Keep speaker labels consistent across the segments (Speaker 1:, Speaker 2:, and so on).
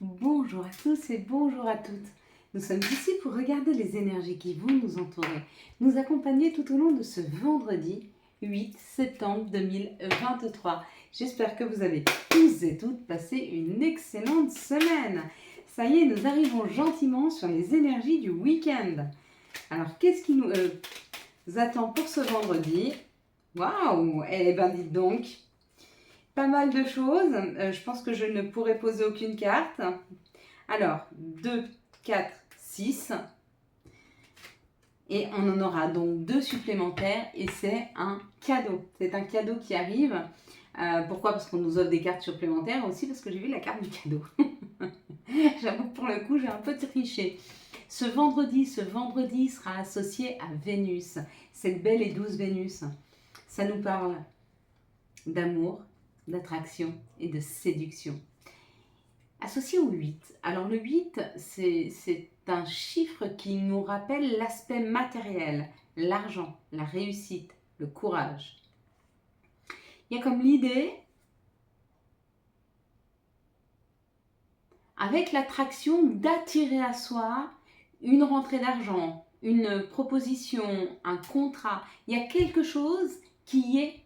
Speaker 1: Bonjour à tous et bonjour à toutes. Nous sommes ici pour regarder les énergies qui vont nous entourer, nous accompagner tout au long de ce vendredi 8 septembre 2023. J'espère que vous avez tous et toutes passé une excellente semaine. Ça y est, nous arrivons gentiment sur les énergies du week-end. Alors, qu'est-ce qui nous attend pour ce vendredi? Waouh! Eh bien, dites donc, pas mal de choses. Je pense que je ne pourrai poser aucune carte. Alors, 2, 4, 6. Et on en aura donc 2 supplémentaires et c'est un cadeau. C'est un cadeau qui arrive. Pourquoi? Parce qu'on nous offre des cartes supplémentaires, aussi parce que j'ai vu la carte du cadeau. J'avoue que pour le coup, j'ai un peu triché. Ce vendredi sera associé à Vénus, cette belle et douce Vénus. Ça nous parle d'amour, d'attraction et de séduction. Associé au 8. Alors le 8, c'est un chiffre qui nous rappelle l'aspect matériel, l'argent, la réussite, le courage. Il y a comme l'idée, avec l'attraction, d'attirer à soi une rentrée d'argent, une proposition, un contrat. Il y a quelque chose qui est,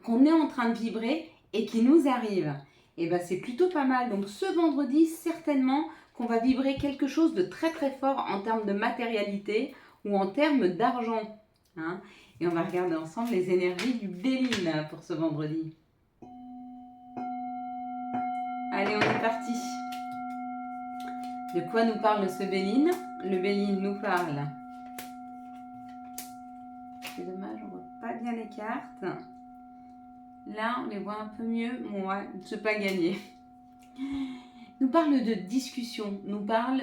Speaker 1: qu'on est en train de vibrer et qui nous arrive. Et bien c'est plutôt pas mal. Donc ce vendredi, certainement qu'on va vibrer quelque chose de très très fort en termes de matérialité ou en termes d'argent. Hein. Et on va regarder ensemble les énergies du Béline pour ce vendredi. Allez, on est parti. De quoi nous parle ce Béline? Le Béline nous parle. C'est dommage, on voit pas bien les cartes. Là, on les voit un peu mieux. Bon, ouais, c'est pas gagné. Nous parle de discussion, nous parle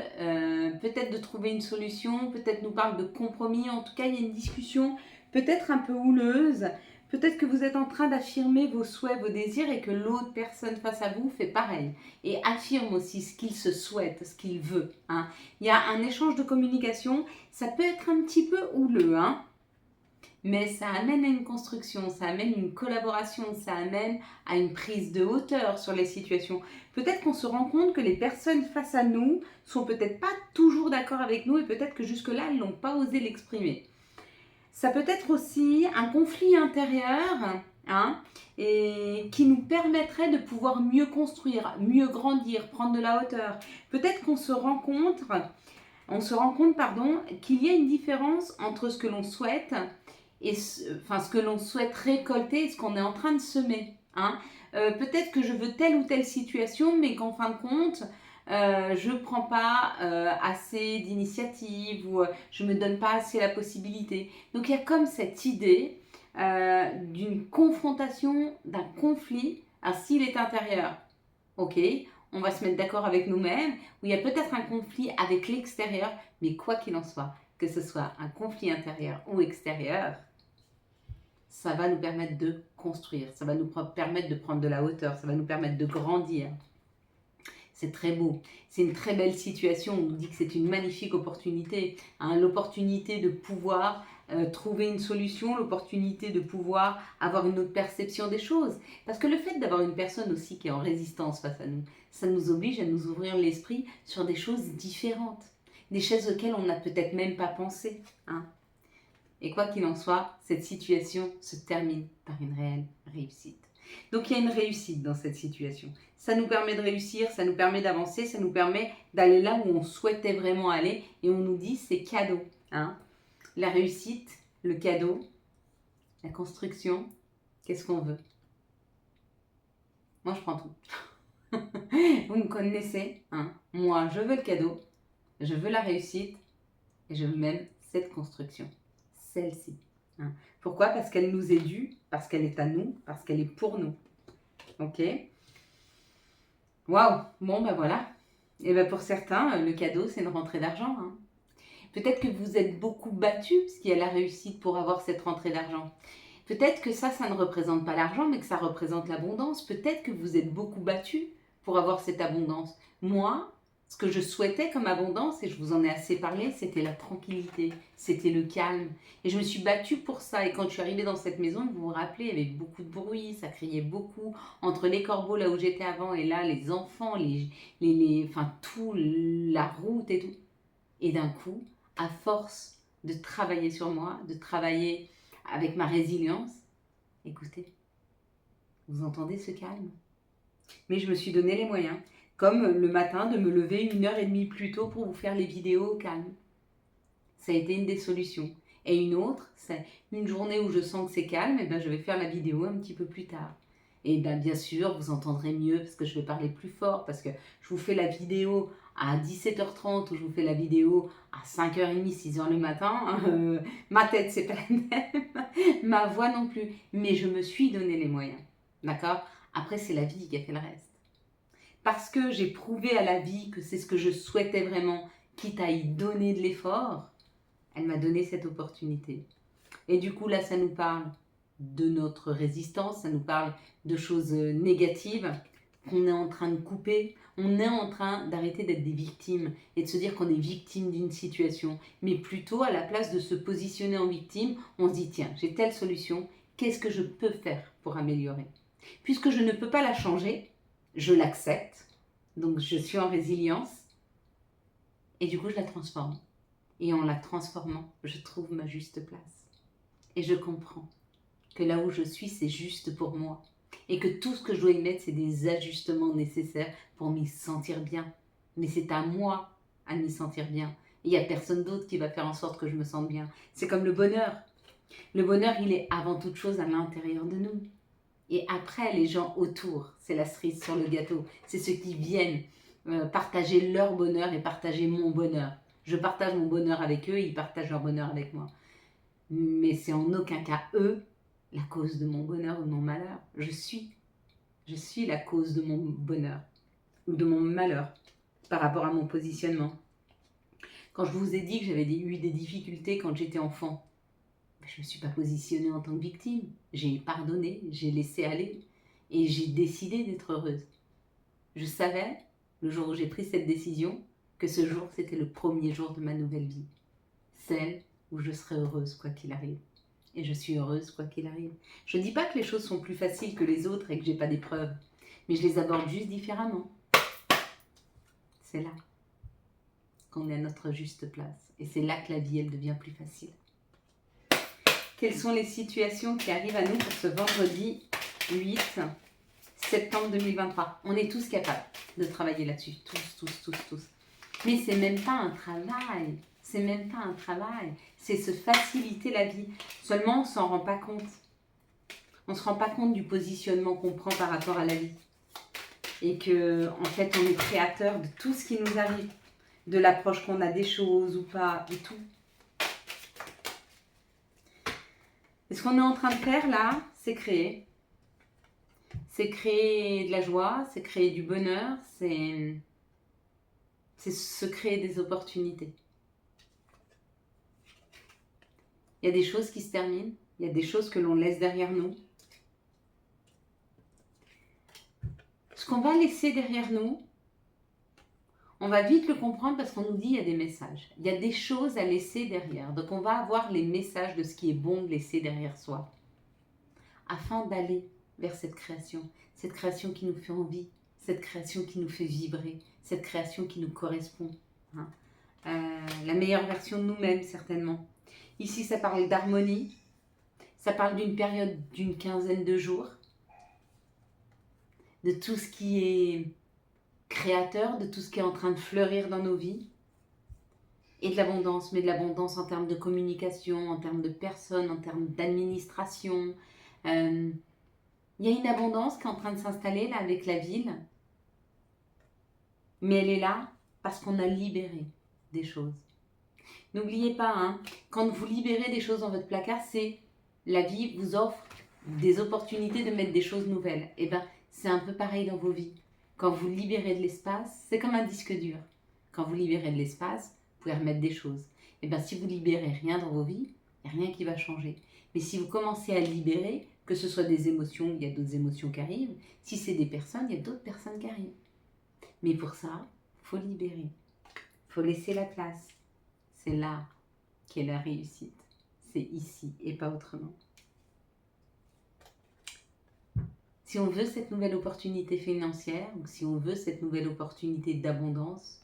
Speaker 1: peut-être de trouver une solution, peut-être nous parle de compromis. En tout cas, il y a une discussion peut-être un peu houleuse. Peut-être que vous êtes en train d'affirmer vos souhaits, vos désirs et que l'autre personne face à vous fait pareil. Et affirme aussi ce qu'il se souhaite, ce qu'il veut. Hein. Il y a un échange de communication. Ça peut être un petit peu houleux, hein. Mais ça amène à une construction, ça amène une collaboration, ça amène à une prise de hauteur sur les situations. Peut-être qu'on se rend compte que les personnes face à nous sont peut-être pas toujours d'accord avec nous et peut-être que jusque-là, elles n'ont pas osé l'exprimer. Ça peut être aussi un conflit intérieur, hein, et qui nous permettrait de pouvoir mieux construire, mieux grandir, prendre de la hauteur. Peut-être qu'on se rend compte, qu'il y a une différence entre ce que l'on souhaite et ce que l'on souhaite récolter et ce qu'on est en train de semer. Hein. Peut-être que je veux telle ou telle situation, mais qu'en fin de compte, je ne prends pas assez d'initiative ou je ne me donne pas assez la possibilité. Donc il y a comme cette idée d'une confrontation, d'un conflit, s'il est intérieur. Ok, on va se mettre d'accord avec nous-mêmes, ou il y a peut-être un conflit avec l'extérieur, mais quoi qu'il en soit, que ce soit un conflit intérieur ou extérieur, ça va nous permettre de construire, ça va nous permettre de prendre de la hauteur, ça va nous permettre de grandir. C'est très beau, c'est une très belle situation, on nous dit que c'est une magnifique opportunité, hein, l'opportunité de pouvoir trouver une solution, l'opportunité de pouvoir avoir une autre perception des choses. Parce que le fait d'avoir une personne aussi qui est en résistance face à nous, ça nous oblige à nous ouvrir l'esprit sur des choses différentes, des choses auxquelles on n'a peut-être même pas pensé. Hein. Et quoi qu'il en soit, cette situation se termine par une réelle réussite. Donc il y a une réussite dans cette situation. Ça nous permet de réussir, ça nous permet d'avancer, ça nous permet d'aller là où on souhaitait vraiment aller. Et on nous dit c'est cadeau. Hein. La réussite, le cadeau, la construction, qu'est-ce qu'on veut? Moi je prends tout. Vous me connaissez. Hein. Moi je veux le cadeau, je veux la réussite et je veux même cette construction. Celle-ci. Hein. Pourquoi? Parce qu'elle nous est due, parce qu'elle est à nous, parce qu'elle est pour nous. Ok? Waouh! Bon, ben voilà. Et ben pour certains, le cadeau, c'est une rentrée d'argent. Hein. Peut-être que vous êtes beaucoup battu, parce qu'il y a la réussite pour avoir cette rentrée d'argent. Peut-être que ça ne représente pas l'argent, mais que ça représente l'abondance. Peut-être que vous êtes beaucoup battu pour avoir cette abondance. Moi, Ce que je souhaitais comme abondance, et je vous en ai assez parlé, c'était la tranquillité, c'était le calme. Et je me suis battue pour ça. Et quand je suis arrivée dans cette maison, vous vous rappelez, il y avait beaucoup de bruit, ça criait beaucoup. Entre les corbeaux, là où j'étais avant, et là, les enfants, enfin, tout, la route et tout. Et d'un coup, à force de travailler sur moi, de travailler avec ma résilience, écoutez, vous entendez ce calme? Mais je me suis donné les moyens, comme le matin de me lever 1h30 plus tôt pour vous faire les vidéos au calme. Ça a été une des solutions. Et une autre, c'est une journée où je sens que c'est calme, et ben je vais faire la vidéo un petit peu plus tard. Et ben bien sûr, vous entendrez mieux parce que je vais parler plus fort, parce que je vous fais la vidéo à 17h30 ou je vous fais la vidéo à 5h30, 6h le matin. Ma tête, c'est pas la même, ma voix non plus. Mais je me suis donné les moyens. D'accord? Après, c'est la vie qui a fait le reste. Parce que j'ai prouvé à la vie que c'est ce que je souhaitais vraiment, quitte à y donner de l'effort, elle m'a donné cette opportunité. Et du coup, là, ça nous parle de notre résistance, ça nous parle de choses négatives qu'on est en train de couper. On est en train d'arrêter d'être des victimes et de se dire qu'on est victime d'une situation. Mais plutôt, à la place de se positionner en victime, on se dit, tiens, j'ai telle solution, qu'est-ce que je peux faire pour améliorer? Puisque je ne peux pas la changer, je l'accepte, donc je suis en résilience, et du coup, je la transforme. Et en la transformant, je trouve ma juste place. Et je comprends que là où je suis, c'est juste pour moi. Et que tout ce que je dois y mettre, c'est des ajustements nécessaires pour m'y sentir bien. Mais c'est à moi à m'y sentir bien. Il n'y a personne d'autre qui va faire en sorte que je me sente bien. C'est comme le bonheur. Le bonheur, il est avant toute chose à l'intérieur de nous. Et après, les gens autour, c'est la cerise sur le gâteau. C'est ceux qui viennent partager leur bonheur et partager mon bonheur. Je partage mon bonheur avec eux, ils partagent leur bonheur avec moi. Mais c'est en aucun cas eux la cause de mon bonheur ou de mon malheur. Je suis la cause de mon bonheur ou de mon malheur par rapport à mon positionnement. Quand je vous ai dit que j'avais eu des difficultés quand j'étais enfant, je ne me suis pas positionnée en tant que victime. J'ai pardonné, j'ai laissé aller et j'ai décidé d'être heureuse. Je savais, le jour où j'ai pris cette décision, que ce jour, c'était le premier jour de ma nouvelle vie. Celle où je serai heureuse quoi qu'il arrive. Et je suis heureuse quoi qu'il arrive. Je ne dis pas que les choses sont plus faciles que les autres et que je n'ai pas d'épreuves, mais je les aborde juste différemment. C'est là qu'on est à notre juste place. Et c'est là que la vie, elle devient plus facile. Quelles sont les situations qui arrivent à nous pour ce vendredi 8 septembre 2023? On est tous capables de travailler là-dessus. Tous. Mais c'est même pas un travail. C'est même pas un travail. C'est se faciliter la vie. Seulement, on s'en rend pas compte. On se rend pas compte du positionnement qu'on prend par rapport à la vie. Et que, en fait, on est créateur de tout ce qui nous arrive. De l'approche qu'on a des choses ou pas, et tout. Et ce qu'on est en train de faire là, c'est créer. C'est créer de la joie, c'est créer du bonheur, c'est se créer des opportunités. Il y a des choses qui se terminent, il y a des choses que l'on laisse derrière nous. Ce qu'on va laisser derrière nous, on va vite le comprendre parce qu'on nous dit qu'il y a des messages. Il y a des choses à laisser derrière. Donc on va avoir les messages de ce qui est bon de laisser derrière soi. Afin d'aller vers cette création qui nous fait envie, cette création qui nous fait vibrer, cette création qui nous correspond. La meilleure version de nous-mêmes, certainement. Ici, ça parle d'harmonie, ça parle d'une période d'une quinzaine de jours, de tout ce qui est créateur, de tout ce qui est en train de fleurir dans nos vies, et de l'abondance, mais de l'abondance en termes de communication, en termes de personnes, en termes d'administration. Il y a une abondance qui est en train de s'installer là avec la ville, mais elle est là parce qu'on a libéré des choses. N'oubliez pas, quand vous libérez des choses dans votre placard, c'est la vie vous offre des opportunités de mettre des choses nouvelles. Et bien, c'est un peu pareil dans vos vies. Quand vous libérez de l'espace, c'est comme un disque dur. Quand vous libérez de l'espace, vous pouvez remettre des choses. Et bien, si vous libérez rien dans vos vies, il n'y a rien qui va changer. Mais si vous commencez à libérer, que ce soit des émotions, il y a d'autres émotions qui arrivent. Si c'est des personnes, il y a d'autres personnes qui arrivent. Mais pour ça, il faut libérer, faut laisser la place. C'est là qu'est la réussite. C'est ici et pas autrement. Si on veut cette nouvelle opportunité financière, ou si on veut cette nouvelle opportunité d'abondance,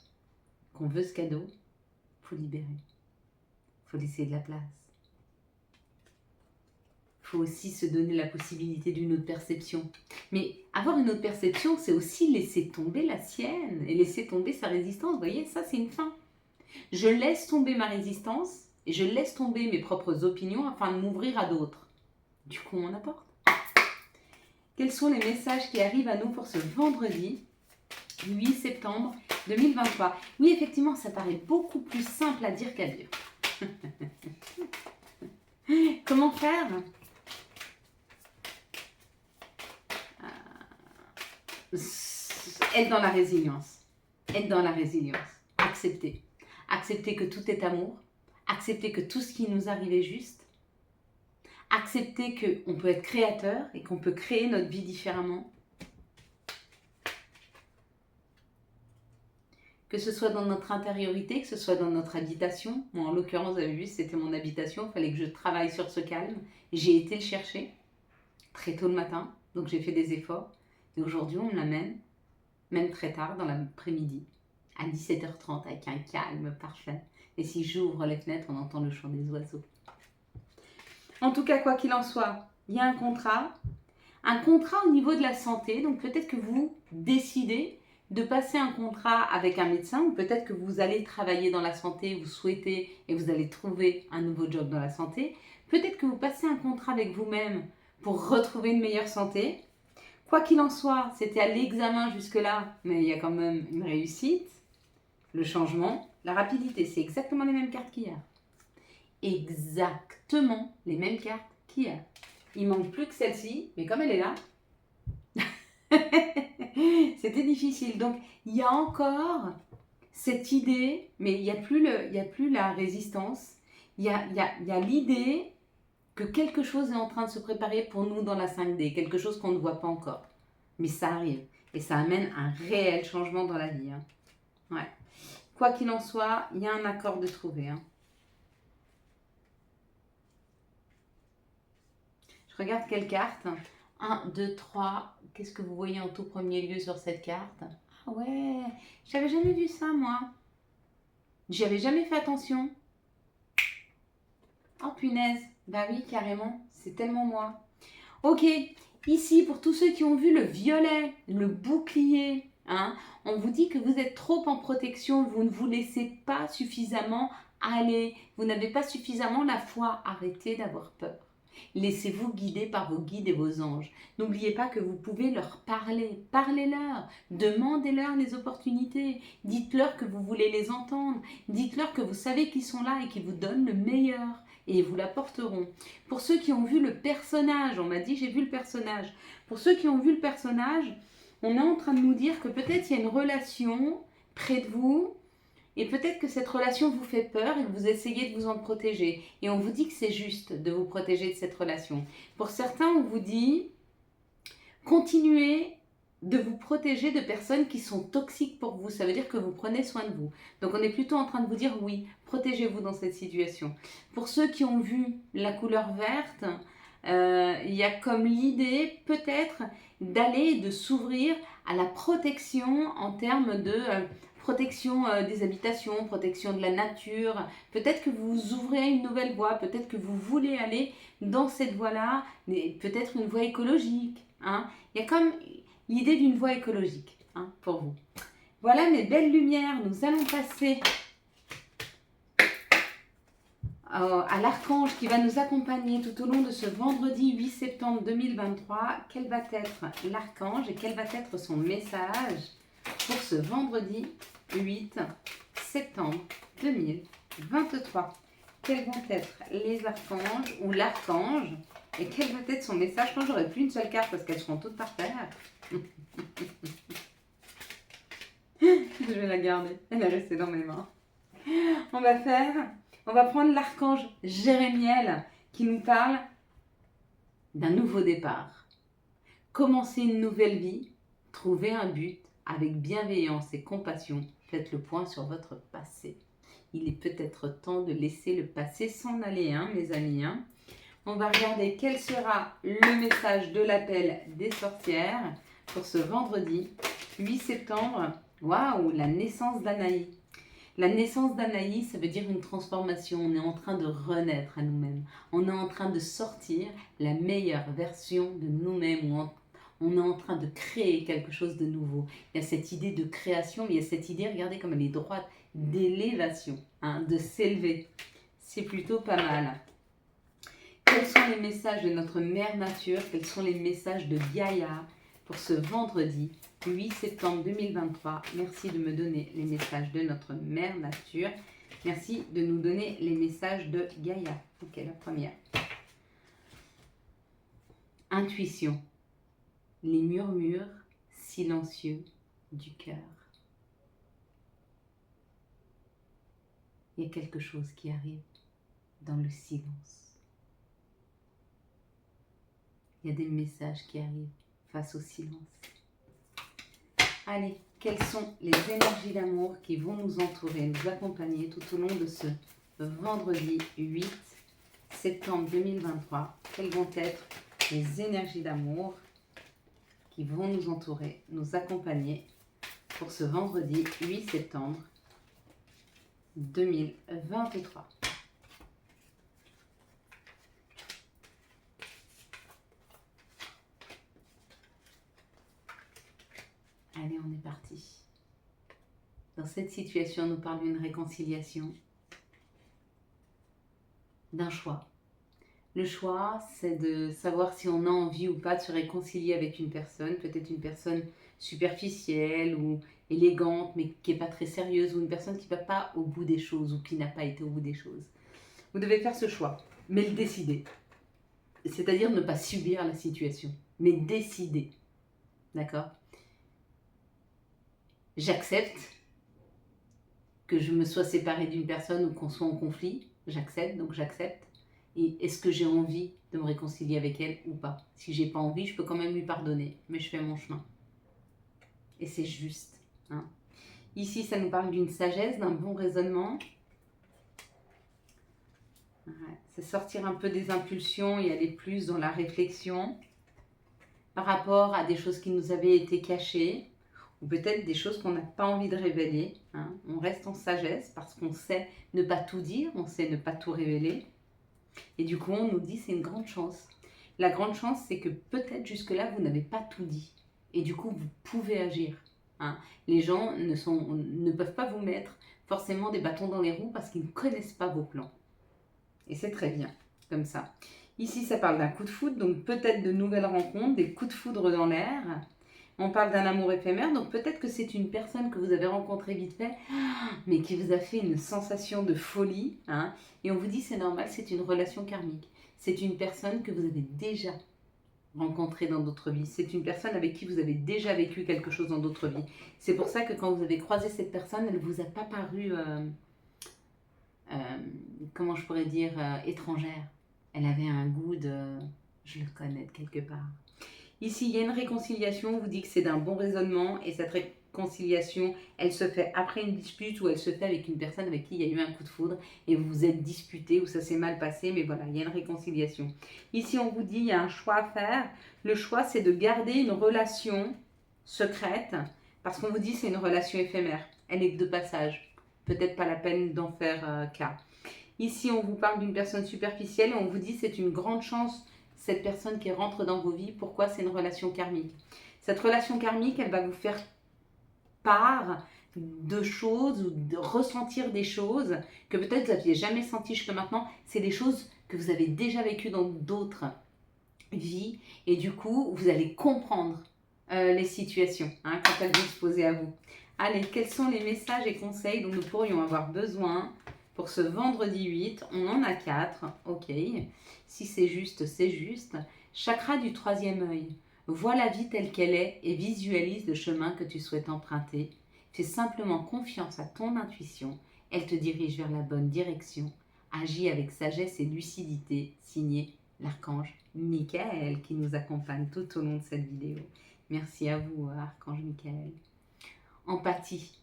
Speaker 1: qu'on veut ce cadeau, faut libérer. Faut laisser de la place. Faut aussi se donner la possibilité d'une autre perception. Mais avoir une autre perception, c'est aussi laisser tomber la sienne et laisser tomber sa résistance. Vous voyez, ça c'est une fin. Je laisse tomber ma résistance et je laisse tomber mes propres opinions afin de m'ouvrir à d'autres. Du coup, on apporte. Quels sont les messages qui arrivent à nous pour ce vendredi 8 septembre 2023? Oui, effectivement, ça paraît beaucoup plus simple à dire qu'à dire. Comment faire? Être dans la résilience. Être dans la résilience. Accepter. Accepter que tout est amour. Accepter que tout ce qui nous arrive est juste. Accepter qu'on peut être créateur et qu'on peut créer notre vie différemment. Que ce soit dans notre intériorité, que ce soit dans notre habitation. Moi, en l'occurrence, vous avez vu, c'était mon habitation. Il fallait que je travaille sur ce calme. J'ai été le chercher très tôt le matin. Donc, j'ai fait des efforts. Et aujourd'hui, on me l'amène, même très tard, dans l'après-midi, à 17h30, avec un calme parfait. Et si j'ouvre les fenêtres, on entend le chant des oiseaux. En tout cas, quoi qu'il en soit, il y a un contrat au niveau de la santé. Donc peut-être que vous décidez de passer un contrat avec un médecin, ou peut-être que vous allez travailler dans la santé, vous souhaitez et vous allez trouver un nouveau job dans la santé. Peut-être que vous passez un contrat avec vous-même pour retrouver une meilleure santé. Quoi qu'il en soit, c'était à l'examen jusque-là, mais il y a quand même une réussite, le changement, la rapidité. C'est exactement les mêmes cartes qu'hier. Exactement les mêmes cartes qu'hier. Il manque plus que celle-ci, mais comme elle est là, c'était difficile. Donc, il y a encore cette idée, mais il n'y a plus la résistance. Il y a l'idée que quelque chose est en train de se préparer pour nous dans la 5D, quelque chose qu'on ne voit pas encore. Mais ça arrive. Et ça amène un réel changement dans la vie. Hein. Ouais. Quoi qu'il en soit, il y a un accord de trouver. Hein. Je regarde quelle carte. 1, 2, 3. Qu'est-ce que vous voyez en tout premier lieu sur cette carte? Ah ouais, j'avais jamais vu ça moi. J'y avais jamais fait attention. Oh punaise. Bah oui, carrément. C'est tellement moi. Ok, ici, pour tous ceux qui ont vu le violet, le bouclier, hein, on vous dit que vous êtes trop en protection, vous ne vous laissez pas suffisamment aller, vous n'avez pas suffisamment la foi. Arrêtez d'avoir peur. Laissez-vous guider par vos guides et vos anges. N'oubliez pas que vous pouvez leur parler. Parlez-leur. Demandez-leur les opportunités. Dites-leur que vous voulez les entendre. Dites-leur que vous savez qu'ils sont là et qu'ils vous donnent le meilleur. Et ils vous l'apporteront. Pour ceux qui ont vu le personnage, on m'a dit j'ai vu le personnage. Pour ceux qui ont vu le personnage, on est en train de nous dire que peut-être il y a une relation près de vous. Et peut-être que cette relation vous fait peur et que vous essayez de vous en protéger. Et on vous dit que c'est juste de vous protéger de cette relation. Pour certains, on vous dit, continuez de vous protéger de personnes qui sont toxiques pour vous. Ça veut dire que vous prenez soin de vous. Donc on est plutôt en train de vous dire, oui, protégez-vous dans cette situation. Pour ceux qui ont vu la couleur verte, il y a comme l'idée peut-être d'aller et de s'ouvrir à la protection en termes de... protection des habitations, protection de la nature. Peut-être que vous ouvrez une nouvelle voie, peut-être que vous voulez aller dans cette voie-là, peut-être une voie écologique. Hein. Il y a comme l'idée d'une voie écologique pour vous. Voilà mes belles lumières, nous allons passer à l'archange qui va nous accompagner tout au long de ce vendredi 8 septembre 2023. Quel va être l'archange et quel va être son message pour ce vendredi 8 septembre 2023. Quels vont être les archanges ou l'archange et quel va être son message? Je pense que j'aurai plus une seule carte parce qu'elles seront toutes par terre. Je vais la garder, elle est restée dans mes mains. On va prendre l'archange Jérémiel qui nous parle d'un nouveau départ. Commencer une nouvelle vie, trouver un but, avec bienveillance et compassion, faites le point sur votre passé. Il est peut-être temps de laisser le passé s'en aller, hein, mes amis. Hein. On va regarder quel sera le message de l'appel des sorcières pour ce vendredi 8 septembre. Waouh, la naissance d'Anaï. La naissance d'Anaïs, ça veut dire une transformation. On est en train de renaître à nous-mêmes. On est en train de sortir la meilleure version de nous-mêmes. On est en train de créer quelque chose de nouveau. Il y a cette idée de création, mais il y a cette idée, regardez comme elle est droite, d'élévation, hein, de s'élever. C'est plutôt pas mal. Quels sont les messages de notre mère nature? Quels sont les messages de Gaïa pour ce vendredi 8 septembre 2023? Merci de me donner les messages de notre mère nature. Merci de nous donner les messages de Gaïa. Ok, la première. Intuition. Les murmures silencieux du cœur. Il y a quelque chose qui arrive dans le silence. Il y a des messages qui arrivent face au silence. Allez, quelles sont les énergies d'amour qui vont nous entourer, nous accompagner tout au long de ce vendredi 8 septembre 2023? Quelles vont être les énergies d'amour qui vont nous entourer, nous accompagner pour ce vendredi 8 septembre 2023? Allez, on est parti. Dans cette situation, nous parlons d'une réconciliation, d'un choix. Le choix, c'est de savoir si on a envie ou pas de se réconcilier avec une personne, peut-être une personne superficielle ou élégante, mais qui n'est pas très sérieuse, ou une personne qui ne va pas au bout des choses ou qui n'a pas été au bout des choses. Vous devez faire ce choix, mais le décider. C'est-à-dire ne pas subir la situation, mais décider. D'accord ? J'accepte que je me sois séparée d'une personne ou qu'on soit en conflit. J'accepte, donc j'accepte. Et est-ce que j'ai envie de me réconcilier avec elle ou pas? Si j'ai pas envie, je peux quand même lui pardonner, mais je fais mon chemin. Et c'est juste. Hein. Ici, ça nous parle d'une sagesse, d'un bon raisonnement. Ouais, c'est sortir un peu des impulsions et aller plus dans la réflexion par rapport à des choses qui nous avaient été cachées ou peut-être des choses qu'on n'a pas envie de révéler. Hein. On reste en sagesse parce qu'on sait ne pas tout dire, on sait ne pas tout révéler. Et du coup, on nous dit c'est une grande chance. La grande chance, c'est que peut-être jusque-là, vous n'avez pas tout dit. Et du coup, vous pouvez agir. Hein. Les gens ne peuvent pas vous mettre forcément des bâtons dans les roues parce qu'ils ne connaissent pas vos plans. Et c'est très bien, comme ça. Ici, ça parle d'un coup de foudre, donc peut-être de nouvelles rencontres, des coups de foudre dans l'air. On parle d'un amour éphémère, donc peut-être que c'est une personne que vous avez rencontrée vite fait, mais qui vous a fait une sensation de folie. Hein, et on vous dit c'est normal, c'est une relation karmique. C'est une personne que vous avez déjà rencontrée dans d'autres vies. C'est une personne avec qui vous avez déjà vécu quelque chose dans d'autres vies. C'est pour ça que quand vous avez croisé cette personne, elle ne vous a pas paru, comment je pourrais dire, étrangère. Elle avait un goût de je le connais de quelque part. Ici, il y a une réconciliation, on vous dit que c'est d'un bon raisonnement et cette réconciliation, elle se fait après une dispute ou elle se fait avec une personne avec qui il y a eu un coup de foudre et vous vous êtes disputé ou ça s'est mal passé, mais voilà, il y a une réconciliation. Ici, on vous dit il y a un choix à faire. Le choix, c'est de garder une relation secrète parce qu'on vous dit c'est une relation éphémère. Elle est de passage. Peut-être pas la peine d'en faire cas. Ici, on vous parle d'une personne superficielle et on vous dit c'est une grande chance cette personne qui rentre dans vos vies. Pourquoi? C'est une relation karmique. Cette relation karmique, elle va vous faire part de choses ou de ressentir des choses que peut-être vous n'aviez jamais senties jusqu'à maintenant. C'est des choses que vous avez déjà vécues dans d'autres vies et du coup, vous allez comprendre les situations hein, quand elles vont se poser à vous. Allez, quels sont les messages et conseils dont nous pourrions avoir besoin pour ce vendredi 8? On en a 4, ok. Si c'est juste, c'est juste. Chakra du troisième œil. Vois la vie telle qu'elle est et visualise le chemin que tu souhaites emprunter. Fais simplement confiance à ton intuition. Elle te dirige vers la bonne direction. Agis avec sagesse et lucidité. Signé l'archange Michael qui nous accompagne tout au long de cette vidéo. Merci à vous, archange Michael. Empathie.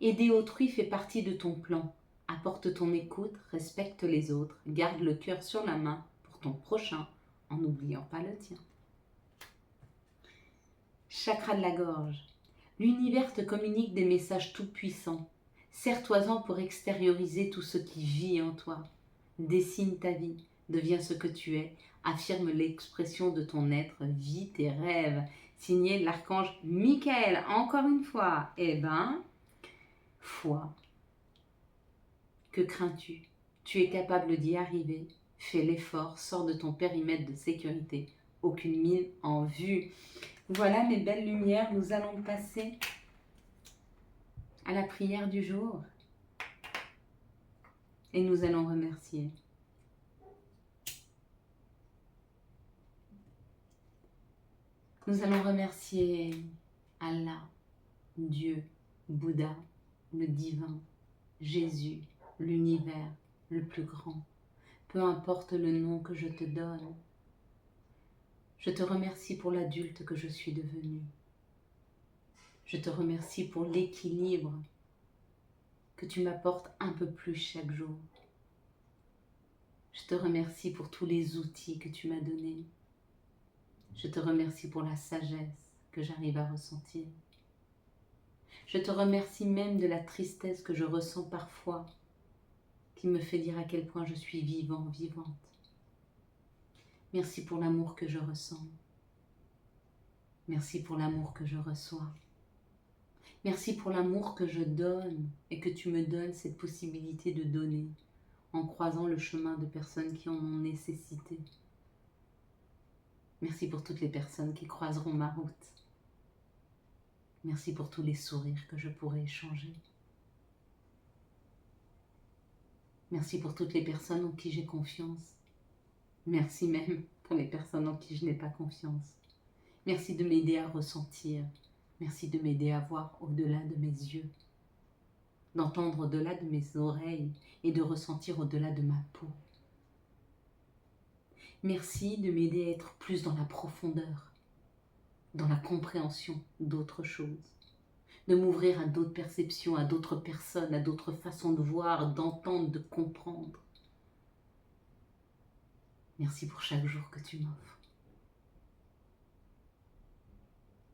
Speaker 1: Aider autrui fait partie de ton plan. Apporte ton écoute, respecte les autres, garde le cœur sur la main pour ton prochain en n'oubliant pas le tien. Chakra de la gorge. L'univers te communique des messages tout-puissants. Serre-toi-en pour extérioriser tout ce qui vit en toi. Dessine ta vie, deviens ce que tu es, affirme l'expression de ton être, vis tes rêves. Signé l'archange Michael, encore une fois. Eh ben, foi. Que crains-tu? Tu es capable d'y arriver. Fais l'effort, sors de ton périmètre de sécurité. Aucune mine en vue. Voilà mes belles lumières, nous allons passer à la prière du jour. Et nous allons remercier. Nous allons remercier Allah, Dieu, Bouddha, le divin, Jésus, l'univers, le plus grand. Peu importe le nom que je te donne, je te remercie pour l'adulte que je suis devenue. Je te remercie pour l'équilibre que tu m'apportes un peu plus chaque jour. Je te remercie pour tous les outils que tu m'as donnés. Je te remercie pour la sagesse que j'arrive à ressentir. Je te remercie même de la tristesse que je ressens parfois, qui me fait dire à quel point je suis vivant, vivante. Merci pour l'amour que je ressens. Merci pour l'amour que je reçois. Merci pour l'amour que je donne et que tu me donnes cette possibilité de donner en croisant le chemin de personnes qui en ont nécessité. Merci pour toutes les personnes qui croiseront ma route. Merci pour tous les sourires que je pourrai échanger. Merci pour toutes les personnes en qui j'ai confiance. Merci même pour les personnes en qui je n'ai pas confiance. Merci de m'aider à ressentir. Merci de m'aider à voir au-delà de mes yeux, d'entendre au-delà de mes oreilles et de ressentir au-delà de ma peau. Merci de m'aider à être plus dans la profondeur, dans la compréhension d'autres choses, de m'ouvrir à d'autres perceptions, à d'autres personnes, à d'autres façons de voir, d'entendre, de comprendre. Merci pour chaque jour que tu m'offres.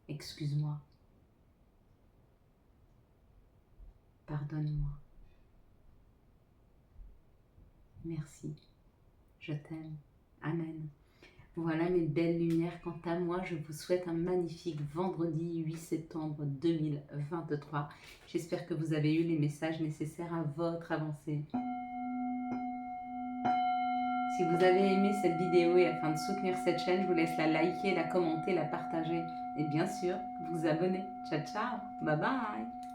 Speaker 1: Excuse-moi. Pardonne-moi. Merci. Je t'aime. Amen. Voilà mes belles lumières. Quant à moi, je vous souhaite un magnifique vendredi 8 septembre 2023. J'espère que vous avez eu les messages nécessaires à votre avancée. Si vous avez aimé cette vidéo et afin de soutenir cette chaîne, je vous laisse la liker, la commenter, la partager et bien sûr vous abonner. Ciao ciao, bye bye.